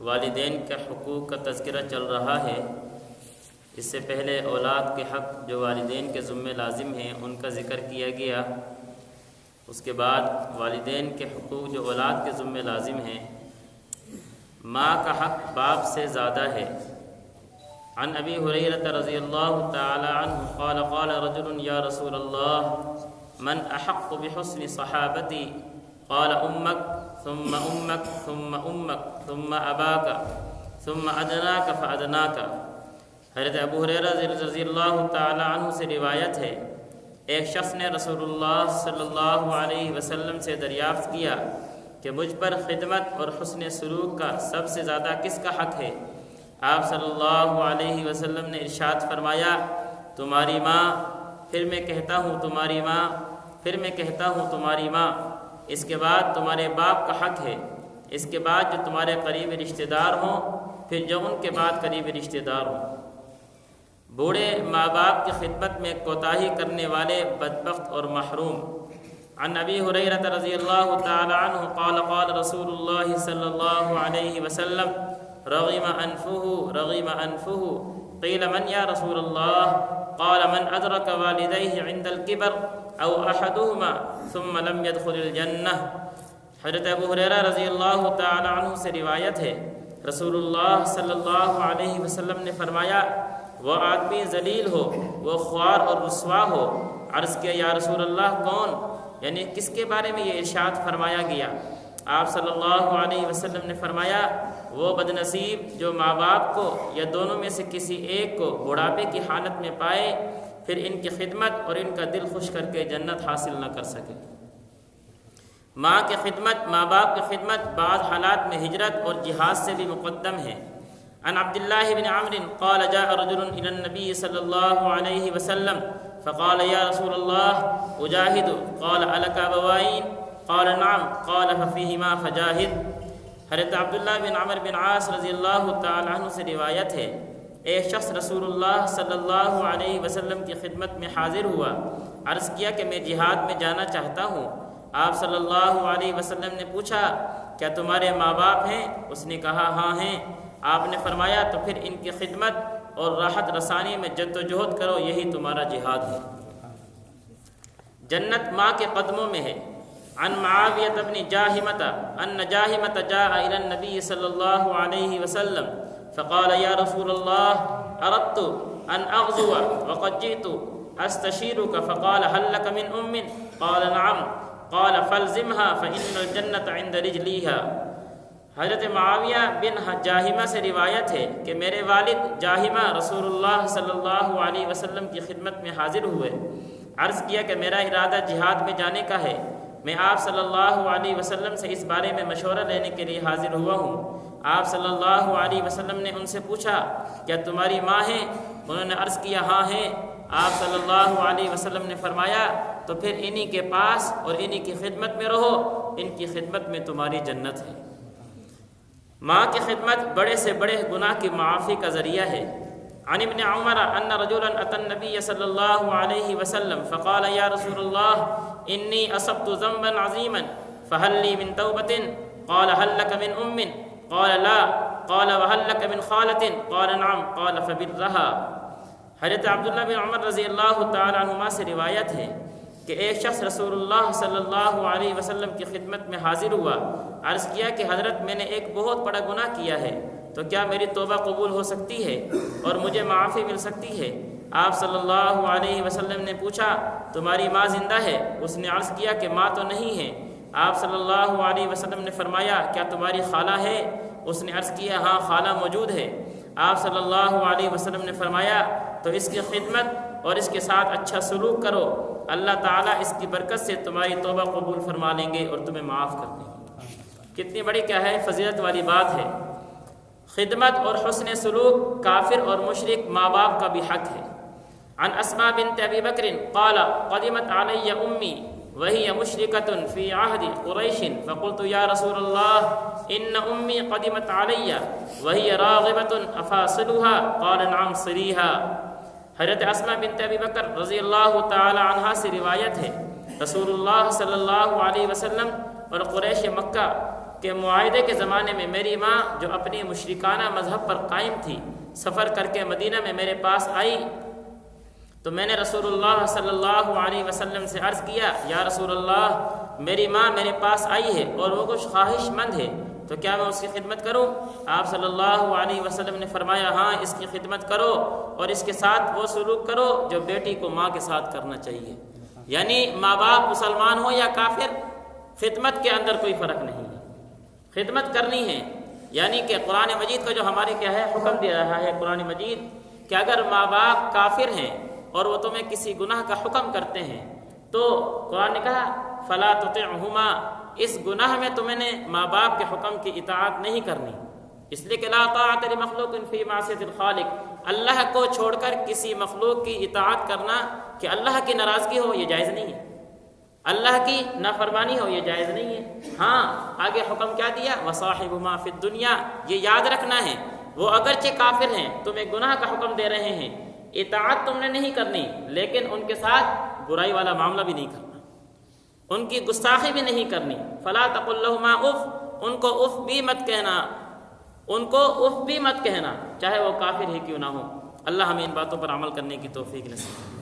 والدین کے حقوق کا تذکرہ چل رہا ہے۔ اس سے پہلے اولاد کے حق جو والدین کے ذمہ لازم ہیں ان کا ذکر کیا گیا۔ اس کے بعد والدین کے حقوق جو اولاد کے ذمہ لازم ہیں، ماں کا حق باپ سے زیادہ ہے۔ عن ابی ہریرہ رضی اللہ تعالی عنہ قال قال رجل یا رسول اللہ من احق بحسن صحابتی قال امک ثم امک ثم امک ثم اباک ثم ادناک فادناک۔ حضرت ابو ہریرہ رضی اللہ تعالی عنہ سے روایت ہے، ایک شخص نے رسول اللہ صلی اللہ علیہ وسلم سے دریافت کیا کہ مجھ پر خدمت اور حسن سلوک کا سب سے زیادہ کس کا حق ہے؟ آپ صلی اللہ علیہ وسلم نے ارشاد فرمایا، تمہاری ماں، پھر میں کہتا ہوں تمہاری ماں، پھر میں کہتا ہوں تمہاری ماں، اس کے بعد تمہارے باپ کا حق ہے، اس کے بعد جو تمہارے قریبی رشتہ دار ہوں، پھر جو ان کے بعد قریبی رشتہ دار ہوں۔ بوڑھے ماں باپ کی خدمت میں کوتاہی کرنے والے بدبخت اور محروم۔ عن ابی ہریرہ رضی اللہ تعالی عنہ قال قال رسول اللہ صلی اللہ علیہ وسلم رغم انفہ قیل من یا رسول اللہ قال من ادرک والدیہ عند الکبر او احدہما ثم لم يدخل الجنہ۔ حضرت ابو ہریرہ رضی اللہ تعالی عنہ سے روایت ہے، رسول اللہ صلی اللہ علیہ وسلم نے فرمایا، وہ آدمی ذلیل ہو، وہ خوار اور رسوا ہو۔ عرض کیا یا رسول اللہ کون؟ یعنی کس کے بارے میں یہ ارشاد فرمایا گیا؟ آپ صلی اللہ علیہ وسلم نے فرمایا، وہ بدنصیب جو ماں باپ کو یا دونوں میں سے کسی ایک کو بڑھاپے کی حالت میں پائے، پھر ان کی خدمت اور ان کا دل خوش کر کے جنت حاصل نہ کر سکے۔ ماں کی خدمت، ماں باپ کی خدمت بعض حالات میں ہجرت اور جہاد سے بھی مقدم ہے۔ عن عبد الله بن عمرو قال جاء رجل إلى النبي صلى الله عليه وسلم فقال يا رسول الله أجاهد؟ قال ألك أبوين؟ قال نعم، قال ففيهما فجاهد۔ حضرت عبداللہ بن عمر بن عاص رضی اللہ تعالی عنہ سے روایت ہے، ایک شخص رسول اللہ صلی اللہ علیہ وسلم کی خدمت میں حاضر ہوا، عرض کیا کہ میں جہاد میں جانا چاہتا ہوں۔ آپ صلی اللہ علیہ وسلم نے پوچھا، کیا تمہارے ماں باپ ہیں؟ اس نے کہا ہاں ہیں۔ آپ نے فرمایا، تو پھر ان کی خدمت اور راحت رسانی میں جد و جہد کرو، یہی تمہارا جہاد ہے۔ جنت ماں کے قدموں میں ہے۔ عن معاویہ بن جاہمۃ ان جاہمۃ جاء الى النبی صلی اللہ علیہ وسلم فقال یا رسول اللہ اردت ان اغزو وقد جئت استشیرک فقال هل لك من ام؟ قال نعم، قال فالزمها فان الجنة عند رجلیها۔ حضرت معاویہ بن جاہمہ سے روایت ہے کہ میرے والد جاہمہ رسول اللہ صلی اللہ علیہ وسلم کی خدمت میں حاضر ہوئے، عرض کیا کہ میرا ارادہ جہاد میں جانے کا ہے، میں آپ صلی اللہ علیہ وسلم سے اس بارے میں مشورہ لینے کے لیے حاضر ہوا ہوں۔ آپ صلی اللہ علیہ وسلم نے ان سے پوچھا، کیا تمہاری ماں ہیں؟ انہوں نے عرض کیا ہاں ہیں۔ آپ صلی اللہ علیہ وسلم نے فرمایا، تو پھر انہی کے پاس اور انہی کی خدمت میں رہو، ان کی خدمت میں تمہاری جنت ہے۔ ماں کی خدمت بڑے سے بڑے گناہ کی معافی کا ذریعہ ہے۔ عن ابن عمر ان رجلا اتى النبي صلی اللہ علیہ وسلم فقال یا رسول اللہ انی اصبت ذنبا عظیما فهل لي من توبة؟ قال هل لك من ام؟ قال لا، قال وهل لك من خالة؟ قال نعم، قال فبرها۔ حضرت عبداللہ بن عمر رضی اللہ تعالی عنہما سے روایت ہے کہ ایک شخص رسول اللہ صلی اللہ علیہ وسلم کی خدمت میں حاضر ہوا، عرض کیا کہ حضرت میں نے ایک بہت بڑا گناہ کیا ہے، تو کیا میری توبہ قبول ہو سکتی ہے اور مجھے معافی مل سکتی ہے؟ آپ صلی اللہ علیہ وسلم نے پوچھا، تمہاری ماں زندہ ہے؟ اس نے عرض کیا کہ ماں تو نہیں ہے۔ آپ صلی اللہ علیہ وسلم نے فرمایا، کیا تمہاری خالہ ہے؟ اس نے عرض کیا ہاں خالہ موجود ہے۔ آپ صلی اللہ علیہ وسلم نے فرمایا، تو اس کی خدمت اور اس کے ساتھ اچھا سلوک کرو، اللہ تعالیٰ اس کی برکت سے تمہاری توبہ قبول فرما لیں گے اور تمہیں معاف کر دیں گے۔ کتنی بڑی کیا ہے فضیلت والی بات ہے۔ خدمت اور حسن سلوک کافر اور مشرک ماں باپ کا بھی حق ہے۔ عن اسماء بنت ابی بکر قال قدمت علی امی وهي مشركة في عهد قريش فقلت يا رسول الله إن أمي قدمت علي وهي راغبة أفاصلها؟ قال نعم صليها۔ حضرت اسماء بنت ابی بکر رضی اللہ تعالی عنہا سے روایت ہے، رسول اللہ صلی اللہ علیہ وسلم اور قریش مکہ کہ معاہدے کے زمانے میں میری ماں جو اپنی مشرکانہ مذہب پر قائم تھی، سفر کر کے مدینہ میں میرے پاس آئی تو میں نے رسول اللہ صلی اللہ علیہ وسلم سے عرض کیا، یا رسول اللہ میری ماں میرے پاس آئی ہے اور وہ کچھ خواہش مند ہے، تو کیا میں اس کی خدمت کروں؟ آپ صلی اللہ علیہ وسلم نے فرمایا، ہاں اس کی خدمت کرو اور اس کے ساتھ وہ سلوک کرو جو بیٹی کو ماں کے ساتھ کرنا چاہیے، یعنی ماں باپ مسلمان ہو یا کافر، خدمت کے اندر کوئی فرق نہیں ہے، خدمت کرنی ہے۔ یعنی کہ قرآن مجید کا جو ہمارے کیا ہے حکم دے رہا ہے قرآن مجید کہ اگر ماں باپ کافر ہیں اور وہ تمہیں کسی گناہ کا حکم کرتے ہیں تو قرآن نے کہا فلا تطعہما، اس گناہ میں تمہیں نے ماں باپ کے حکم کی اطاعت نہیں کرنی، اس لیے کہ لا طاعۃ لمخلوق فی معصیۃ الخالق، اللہ کو چھوڑ کر کسی مخلوق کی اطاعت کرنا کہ اللہ کی ناراضگی ہو یہ جائز نہیں ہے، اللہ کی نافرمانی ہو یہ جائز نہیں ہے۔ ہاں آگے حکم کیا دیا، وصاحبہما فی الدنیا، یہ یاد رکھنا ہے وہ اگرچہ کافر ہیں تمہیں گناہ کا حکم دے رہے ہیں، اطاعت تم نے نہیں کرنی لیکن ان کے ساتھ برائی والا معاملہ بھی نہیں کرنا، ان کی گستاخی بھی نہیں کرنی، فلا تقل لہما اف، ان کو اف بھی مت کہنا، ان کو اف بھی مت کہنا چاہے وہ کافر ہی کیوں نہ ہو۔ اللہ ہمیں ان باتوں پر عمل کرنے کی توفیق نصیب کرے۔